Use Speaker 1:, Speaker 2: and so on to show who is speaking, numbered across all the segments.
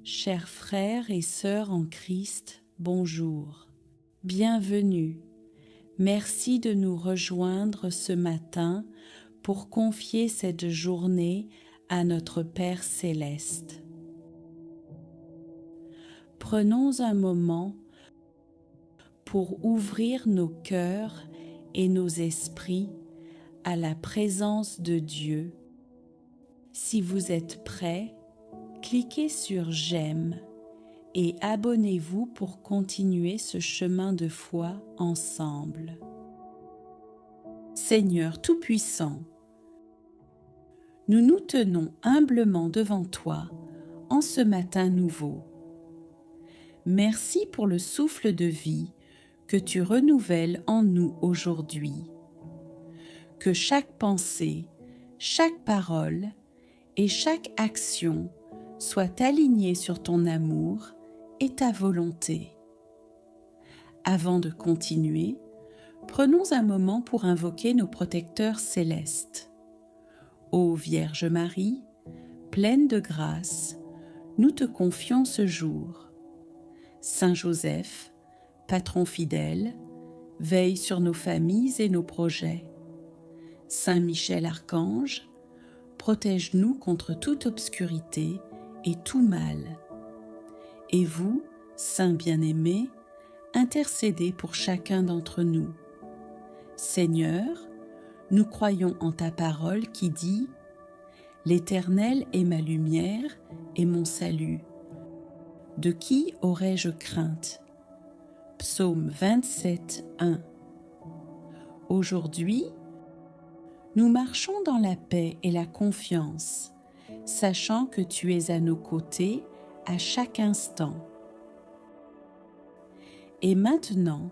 Speaker 1: Chers frères et sœurs en Christ, bonjour. Bienvenue. Merci de nous rejoindre ce matin pour confier cette journée à notre Père céleste. Prenons un moment pour ouvrir nos cœurs et nos esprits à la présence de Dieu. Si vous êtes prêts, cliquez sur J'aime et abonnez-vous pour continuer ce chemin de foi ensemble. Seigneur Tout-Puissant, nous nous tenons humblement devant toi en ce matin nouveau. Merci pour le souffle de vie que tu renouvelles en nous aujourd'hui. Que chaque pensée, chaque parole et chaque action soit alignée sur ton amour et ta volonté. Avant de continuer, prenons un moment pour invoquer nos protecteurs célestes. Ô Vierge Marie, pleine de grâce, nous te confions ce jour. Saint Joseph, patron fidèle, veille sur nos familles et nos projets. Saint Michel Archange, protège-nous contre toute obscurité et tout mal. Et vous, Saint bien-aimé, intercédez pour chacun d'entre nous. Seigneur, nous croyons en ta parole qui dit « L'Éternel est ma lumière et mon salut. De qui aurais-je crainte ?» Psaume 27, 1. Aujourd'hui, nous marchons dans la paix et la confiance, sachant que tu es à nos côtés à chaque instant. Et maintenant,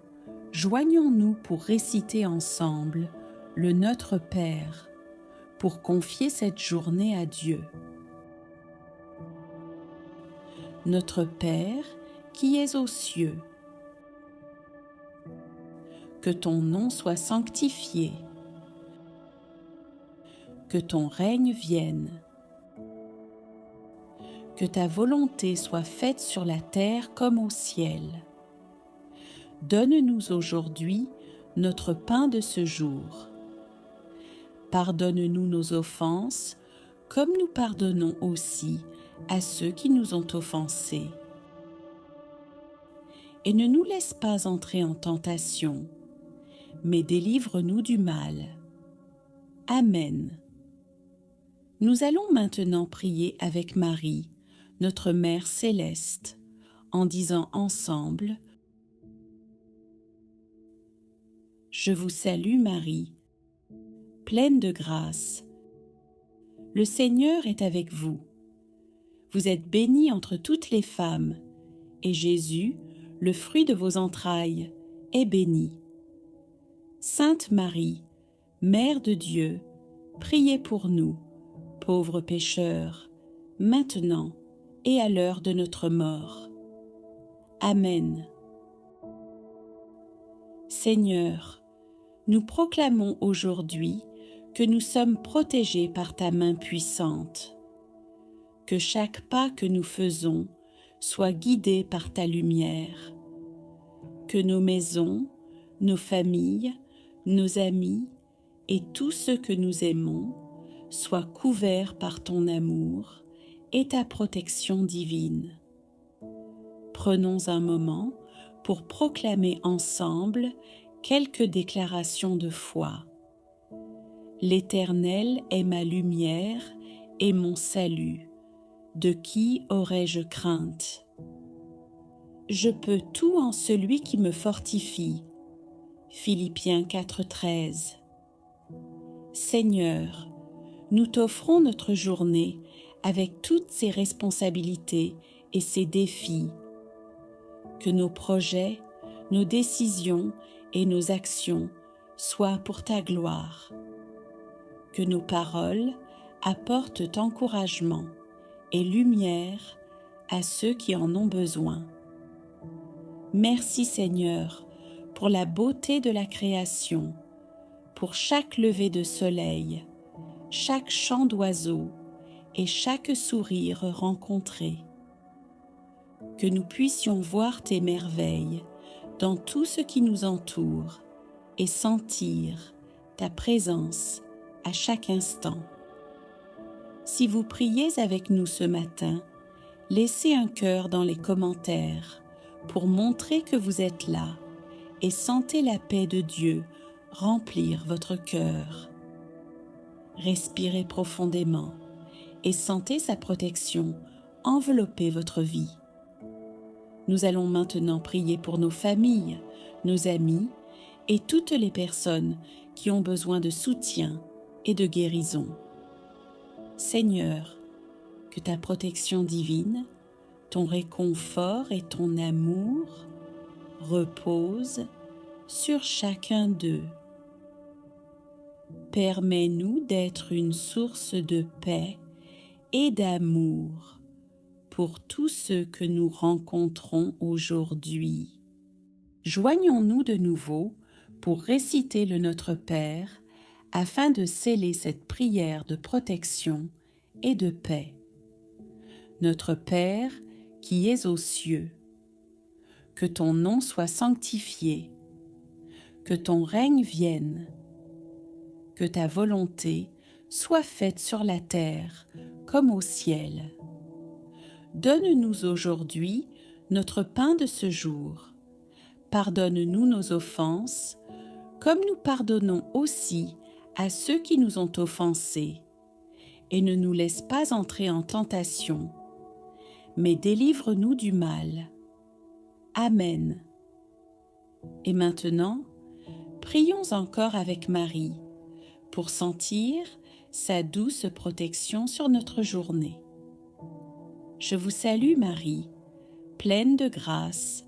Speaker 1: joignons-nous pour réciter ensemble le Notre Père, pour confier cette journée à Dieu. Notre Père, qui es aux cieux, que ton nom soit sanctifié, que ton règne vienne, que ta volonté soit faite sur la terre comme au ciel. Donne-nous aujourd'hui notre pain de ce jour. Pardonne-nous nos offenses, comme nous pardonnons aussi à ceux qui nous ont offensés. Et ne nous laisse pas entrer en tentation, mais délivre-nous du mal. Amen. Nous allons maintenant prier avec Marie, notre Mère céleste, en disant ensemble « Je vous salue Marie, pleine de grâce. Le Seigneur est avec vous. Vous êtes bénie entre toutes les femmes, et Jésus, le fruit de vos entrailles, est béni. Sainte Marie, Mère de Dieu, priez pour nous, pauvres pécheurs, maintenant et à l'heure de notre mort. Amen. Seigneur, nous proclamons aujourd'hui que nous sommes protégés par ta main puissante. Que chaque pas que nous faisons soit guidé par ta lumière. Que nos maisons, nos familles, nos amis et tous ceux que nous aimons soient couverts par ton amour et ta protection divine. Prenons un moment pour proclamer ensemble quelques déclarations de foi. L'Éternel est ma lumière et mon salut. De qui aurais-je crainte? Je peux tout en celui qui me fortifie. Philippiens 4,13. Seigneur, nous t'offrons notre journée avec toutes ses responsabilités et ses défis. Que nos projets, nos décisions et nos actions soient pour ta gloire. Que nos paroles apportent encouragement et lumière à ceux qui en ont besoin. Merci Seigneur pour la beauté de la création, pour chaque lever de soleil, chaque chant d'oiseau et chaque sourire rencontré. que nous puissions voir tes merveilles dans tout ce qui nous entoure et sentir ta présence à chaque instant. Si vous priez avec nous ce matin, laissez un cœur dans les commentaires pour montrer que vous êtes là et sentez la paix de Dieu remplir votre cœur. Respirez profondément et sentez sa protection envelopper votre vie. Nous allons maintenant prier pour nos familles, nos amis et toutes les personnes qui ont besoin de soutien et de guérison. Seigneur, que ta protection divine, ton réconfort et ton amour reposent sur chacun d'eux. Permets-nous d'être une source de paix et d'amour pour tous ceux que nous rencontrons aujourd'hui. Joignons-nous de nouveau pour réciter le Notre Père afin de sceller cette prière de protection et de paix. Notre Père qui es aux cieux, que ton nom soit sanctifié, que ton règne vienne, que ta volonté soit faite sur la terre comme au ciel. Donne-nous aujourd'hui notre pain de ce jour. Pardonne-nous nos offenses, comme nous pardonnons aussi à ceux qui nous ont offensés. Et ne nous laisse pas entrer en tentation, mais délivre-nous du mal. Amen. Et maintenant, prions encore avec Marie pour sentir sa douce protection sur notre journée. Je vous salue Marie, pleine de grâce,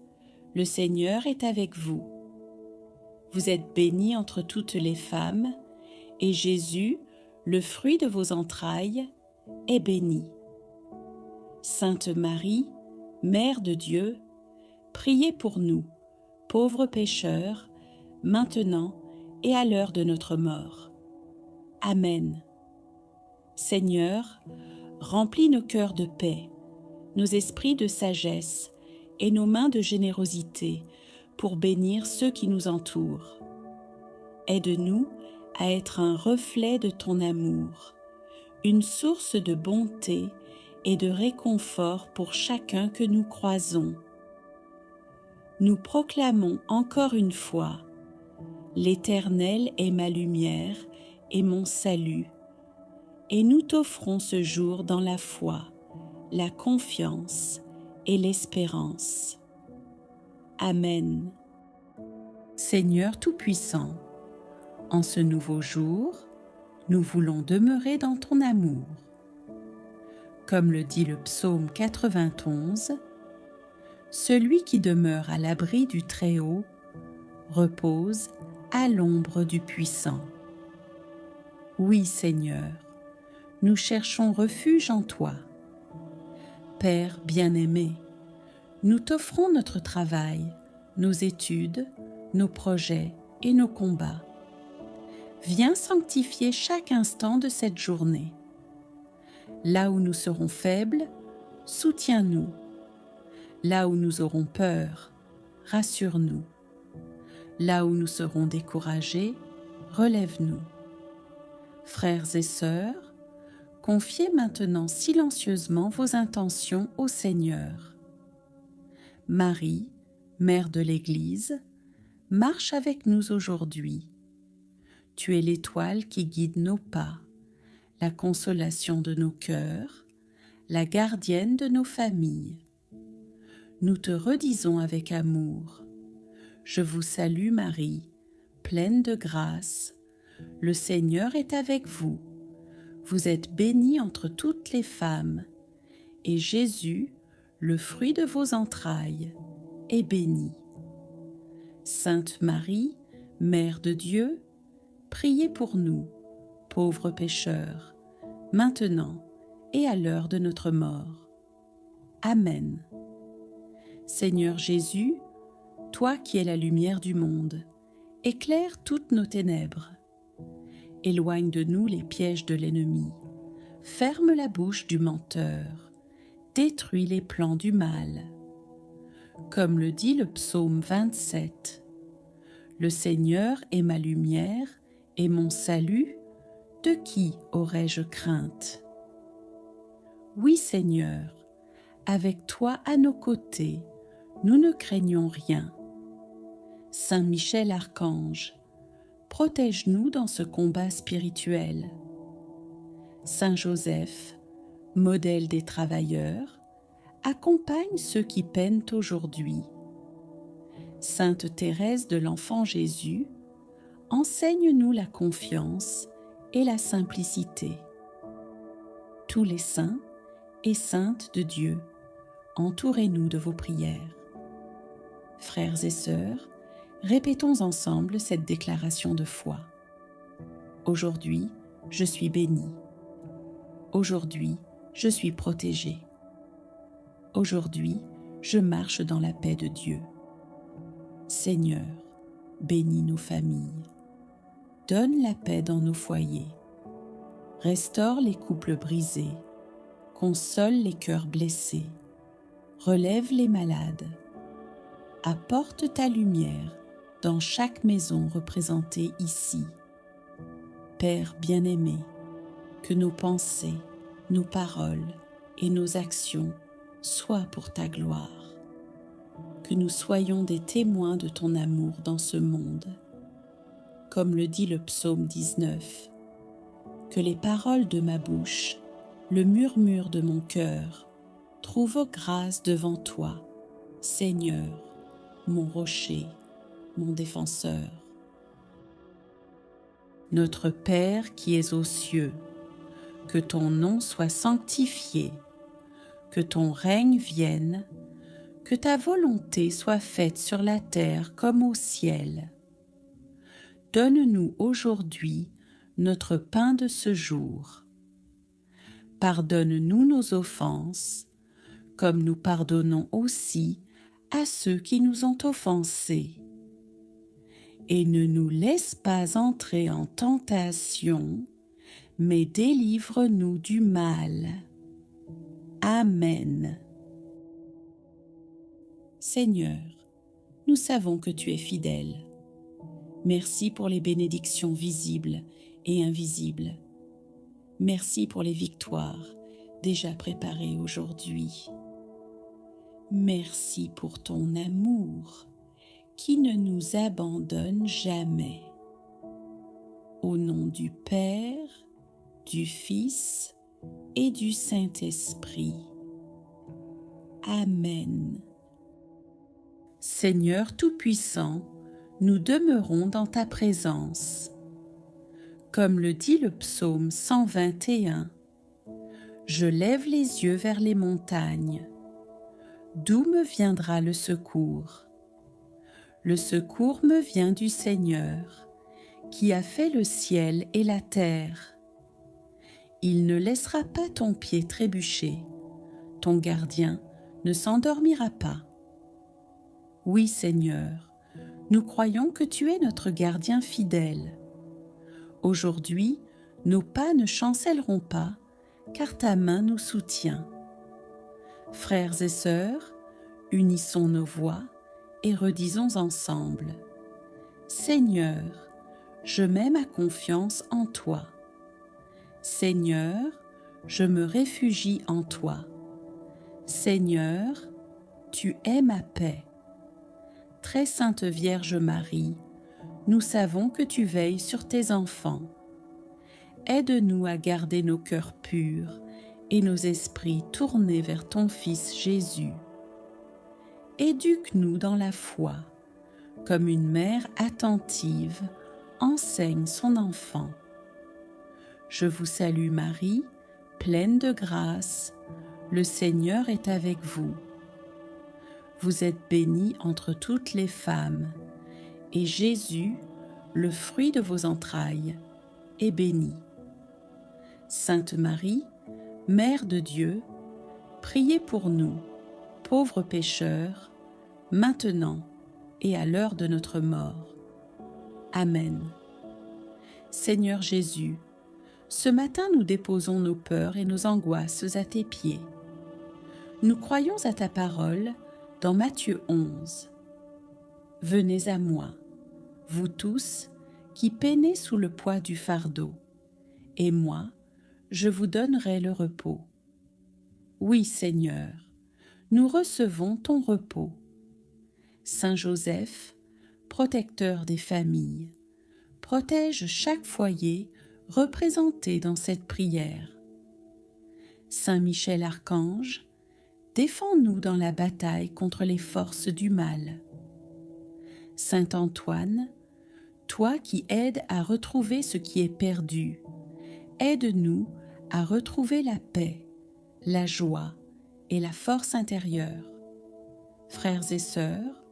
Speaker 1: le Seigneur est avec vous. Vous êtes bénie entre toutes les femmes, et Jésus, le fruit de vos entrailles, est béni. Sainte Marie, Mère de Dieu, priez pour nous, pauvres pécheurs, maintenant et à l'heure de notre mort. Amen. Seigneur, remplis nos cœurs de paix, nos esprits de sagesse et nos mains de générosité pour bénir ceux qui nous entourent. Aide-nous à être un reflet de ton amour, une source de bonté et de réconfort pour chacun que nous croisons. Nous proclamons encore une fois: l'Éternel est ma lumière et mon salut, et nous t'offrons ce jour dans la foi, la confiance et l'espérance. Amen. Seigneur Tout-Puissant, en ce nouveau jour, nous voulons demeurer dans ton amour. Comme le dit le psaume 91, « Celui qui demeure à l'abri du Très-Haut repose à l'ombre du Puissant. » Oui, Seigneur, nous cherchons refuge en toi. Père bien-aimé, nous t'offrons notre travail, nos études, nos projets et nos combats. Viens sanctifier chaque instant de cette journée. Là où nous serons faibles, soutiens-nous. Là où nous aurons peur, rassure-nous. Là où nous serons découragés, relève-nous. Frères et sœurs, confiez maintenant silencieusement vos intentions au Seigneur. Marie, Mère de l'Église, marche avec nous aujourd'hui. Tu es l'étoile qui guide nos pas, la consolation de nos cœurs, la gardienne de nos familles. Nous te redisons avec amour: je vous salue Marie, pleine de grâce, le Seigneur est avec vous. Vous êtes bénie entre toutes les femmes, et Jésus, le fruit de vos entrailles, est béni. Sainte Marie, Mère de Dieu, priez pour nous, pauvres pécheurs, maintenant et à l'heure de notre mort. Amen. Seigneur Jésus, toi qui es la lumière du monde, éclaire toutes nos ténèbres. Éloigne de nous les pièges de l'ennemi, ferme la bouche du menteur, détruis les plans du mal. comme le dit le psaume 27. Le Seigneur est ma lumière et mon salut, de qui aurais-je crainte? Oui, Seigneur, avec toi à nos côtés, nous ne craignons rien. Saint Michel Archange, protège-nous dans ce combat spirituel. Saint Joseph, modèle des travailleurs, accompagne ceux qui peinent aujourd'hui. Sainte Thérèse de l'Enfant Jésus, enseigne-nous la confiance et la simplicité. Tous les saints et saintes de Dieu, entourez-nous de vos prières. Frères et sœurs, répétons ensemble cette déclaration de foi. Aujourd'hui, je suis béni. Aujourd'hui, je suis protégé. Aujourd'hui, je marche dans la paix de Dieu. Seigneur, bénis nos familles. Donne la paix dans nos foyers. Restaure les couples brisés. Console les cœurs blessés. Relève les malades. Apporte ta lumière dans chaque maison représentée ici. Père bien-aimé, que nos pensées, nos paroles et nos actions soient pour ta gloire. Que nous soyons des témoins de ton amour dans ce monde. Comme le dit le psaume 19, que les paroles de ma bouche, le murmure de mon cœur, trouvent grâce devant toi, Seigneur, mon rocher, mon défenseur. Notre Père qui es aux cieux, que ton nom soit sanctifié, que ton règne vienne, que ta volonté soit faite sur la terre comme au ciel. Donne-nous aujourd'hui notre pain de ce jour. Pardonne-nous nos offenses, comme nous pardonnons aussi à ceux qui nous ont offensés. Et ne nous laisse pas entrer en tentation, mais délivre-nous du mal. Amen. Seigneur, nous savons que tu es fidèle. Merci pour les bénédictions visibles et invisibles. Merci pour les victoires déjà préparées aujourd'hui. Merci pour ton amour qui ne nous abandonne jamais. Au nom du Père, du Fils et du Saint-Esprit. Amen. Seigneur Tout-Puissant, nous demeurons dans ta présence. Comme le dit le psaume 121, je lève les yeux vers les montagnes. D'où me viendra le secours? Le secours me vient du Seigneur, qui a fait le ciel et la terre. Il ne laissera pas ton pied trébucher, ton gardien ne s'endormira pas. Oui, Seigneur, nous croyons que tu es notre gardien fidèle. Aujourd'hui, nos pas ne chancelleront pas, car ta main nous soutient. Frères et sœurs, unissons nos voix et redisons ensemble. Seigneur, je mets ma confiance en toi. Seigneur, je me réfugie en toi. Seigneur, tu es ma paix. Très sainte Vierge Marie, nous savons que tu veilles sur tes enfants. Aide-nous à garder nos cœurs purs et nos esprits tournés vers ton Fils Jésus. Éduque-nous dans la foi, comme une mère attentive enseigne son enfant. Je vous salue Marie, pleine de grâce, le Seigneur est avec vous. Vous êtes bénie entre toutes les femmes, et Jésus, le fruit de vos entrailles, est béni. Sainte Marie, Mère de Dieu, priez pour nous, pauvres pécheurs, maintenant et à l'heure de notre mort. Amen. Seigneur Jésus, ce matin nous déposons nos peurs et nos angoisses à tes pieds. Nous croyons à ta parole dans Matthieu 11. Venez à moi, vous tous qui peinez sous le poids du fardeau, et moi, je vous donnerai le repos. Oui, Seigneur, nous recevons ton repos. Saint Joseph, protecteur des familles, protège chaque foyer représenté dans cette prière. Saint Michel Archange, défends-nous dans la bataille contre les forces du mal. Saint Antoine, toi qui aides à retrouver ce qui est perdu, aide-nous à retrouver la paix, la joie et la force intérieure. Frères et sœurs,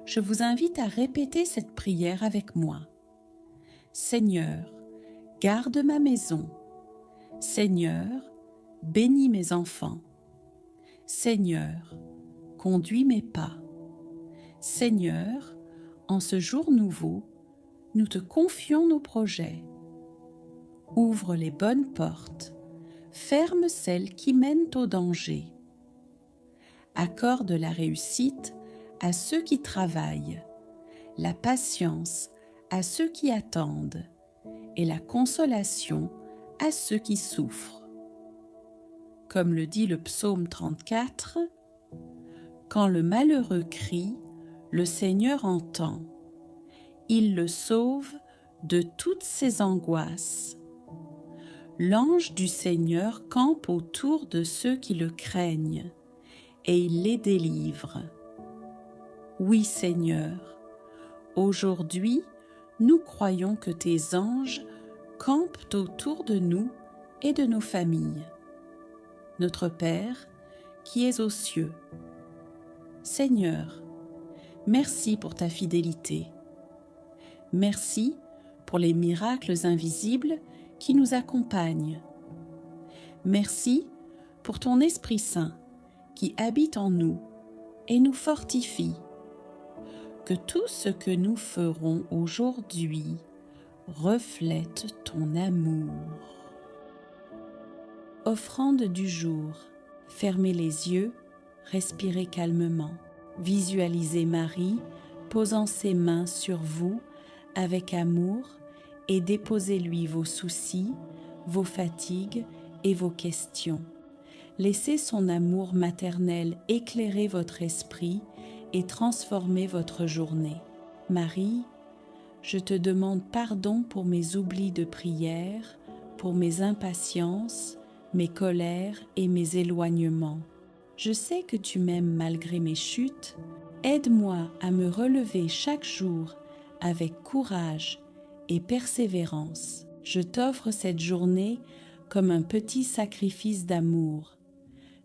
Speaker 1: je vous invite à répéter cette prière avec moi. Seigneur, garde ma maison. Seigneur, bénis mes enfants. Seigneur, conduis mes pas. Seigneur, en ce jour nouveau, nous te confions nos projets. Ouvre les bonnes portes, ferme celles qui mènent au danger. Accorde la réussite à ceux qui travaillent, la patience à ceux qui attendent et la consolation à ceux qui souffrent. Comme le dit le psaume 34, « Quand le malheureux crie, le Seigneur entend. Il le sauve de toutes ses angoisses. L'ange du Seigneur campe autour de ceux qui le craignent, et il les délivre. Oui, Seigneur, aujourd'hui, nous croyons que tes anges campent autour de nous et de nos familles. Notre Père, qui es aux cieux. Seigneur, merci pour ta fidélité. Merci pour les miracles invisibles qui nous accompagnent. Merci pour ton Esprit Saint qui habite en nous et nous fortifie. Que tout ce que nous ferons aujourd'hui reflète ton amour. Offrande du jour. Fermez les yeux, respirez calmement. Visualisez Marie posant ses mains sur vous avec amour et déposez-lui vos soucis, vos fatigues et vos questions. Laissez son amour maternel éclairer votre esprit et transformer votre journée. Marie, je te demande pardon pour mes oublis de prière, pour mes impatiences, mes colères et mes éloignements. Je sais que tu m'aimes malgré mes chutes. Aide-moi à me relever chaque jour avec courage et persévérance. Je t'offre cette journée comme un petit sacrifice d'amour.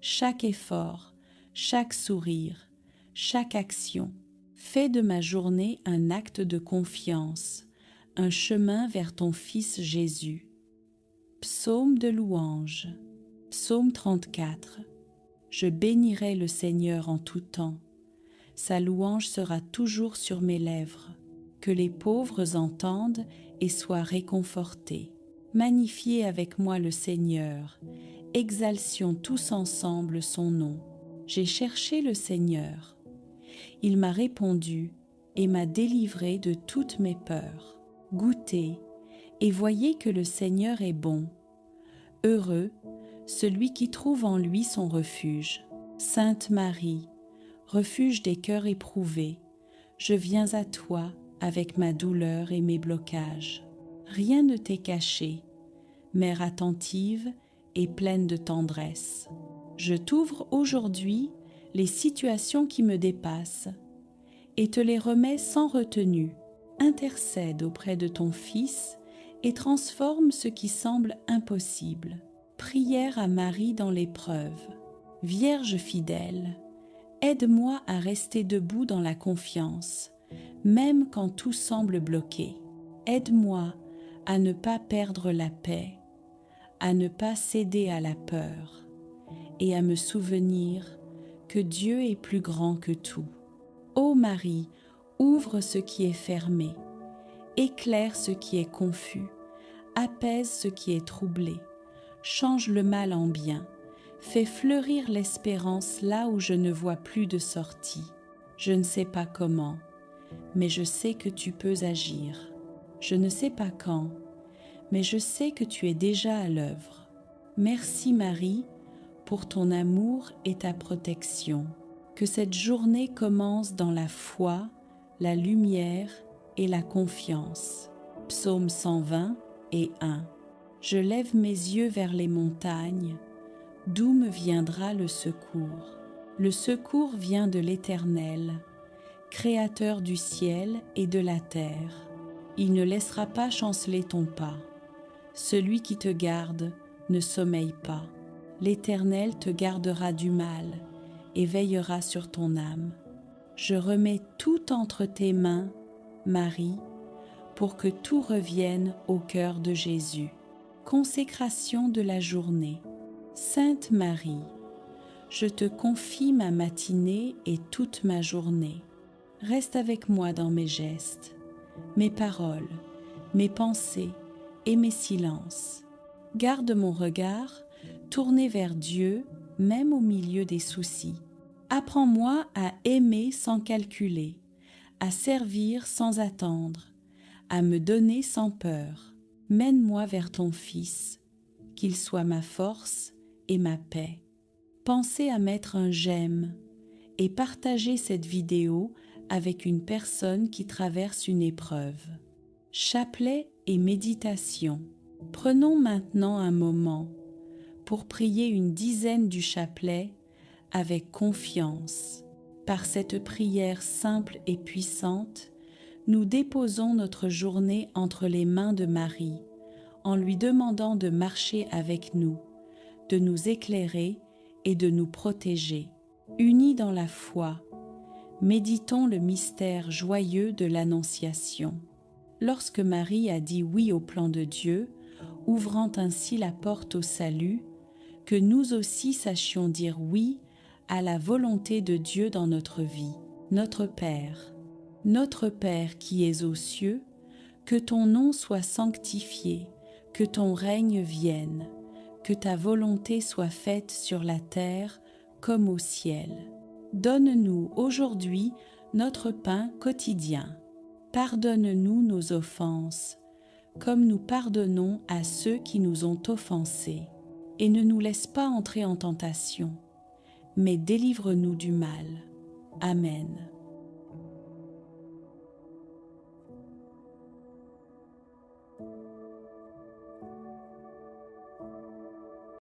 Speaker 1: Chaque effort, chaque sourire, chaque action, fais de ma journée un acte de confiance, un chemin vers ton Fils Jésus. Psaume de louange. Psaume 34. Je bénirai le Seigneur en tout temps. Sa louange sera toujours sur mes lèvres. Que les pauvres entendent et soient réconfortés. Magnifiez avec moi le Seigneur. Exalcions tous ensemble son nom. J'ai cherché le Seigneur. Il m'a répondu et m'a délivré de toutes mes peurs. Goûtez et voyez que le Seigneur est bon. Heureux celui qui trouve en lui son refuge. Sainte Marie, refuge des cœurs éprouvés, je viens à toi avec ma douleur et mes blocages. Rien ne t'est caché, Mère attentive et pleine de tendresse. Je t'ouvre aujourd'hui les situations qui me dépassent et te les remets sans retenue. Intercède auprès de ton Fils et transforme ce qui semble impossible. Prière à Marie dans l'épreuve. Vierge fidèle, aide-moi à rester debout dans la confiance, même quand tout semble bloqué. Aide-moi à ne pas perdre la paix, à ne pas céder à la peur et à me souvenir que Dieu est plus grand que tout. Ô Marie, ouvre ce qui est fermé, éclaire ce qui est confus, apaise ce qui est troublé, change le mal en bien, Fais fleurir l'espérance là où je ne vois plus de sortie. Je ne sais pas comment, mais je sais que tu peux agir. Je ne sais pas quand, mais je sais que tu es déjà à l'œuvre. Merci Marie pour ton amour et ta protection. Que cette journée commence dans la foi, la lumière et la confiance. Psaume 120 et 1. Je lève mes yeux vers les montagnes. D'où me viendra le secours? Le secours vient de l'Éternel, Créateur du ciel et de la terre. Il ne laissera pas chanceler ton pas. Celui qui te garde ne sommeille pas. L'Éternel te gardera du mal et veillera sur ton âme. Je remets tout entre tes mains, Marie, pour que tout revienne au cœur de Jésus. Consécration de la journée. Sainte Marie, je te confie ma matinée et toute ma journée. Reste avec moi dans mes gestes, mes paroles, mes pensées et mes silences. Garde mon regard tourné vers Dieu, même au milieu des soucis. Apprends-moi à aimer sans calculer, à servir sans attendre, à me donner sans peur. Mène-moi vers ton Fils, qu'il soit ma force et ma paix. Pensez à mettre un j'aime et partager cette vidéo avec une personne qui traverse une épreuve. Chapelet et méditation. Prenons maintenant un moment pour prier une dizaine du chapelet avec confiance. Par cette prière simple et puissante, nous déposons notre journée entre les mains de Marie, en lui demandant de marcher avec nous, de nous éclairer et de nous protéger. Unis dans la foi, méditons le mystère joyeux de l'Annonciation. Lorsque Marie a dit oui au plan de Dieu, ouvrant ainsi la porte au salut, que nous aussi sachions dire oui à la volonté de Dieu dans notre vie. Notre Père qui es aux cieux, que ton nom soit sanctifié, que ton règne vienne, que ta volonté soit faite sur la terre comme au ciel. Donne-nous aujourd'hui notre pain quotidien. Pardonne-nous nos offenses, comme nous pardonnons à ceux qui nous ont offensés. Et ne nous laisse pas entrer en tentation, mais délivre-nous du mal. Amen.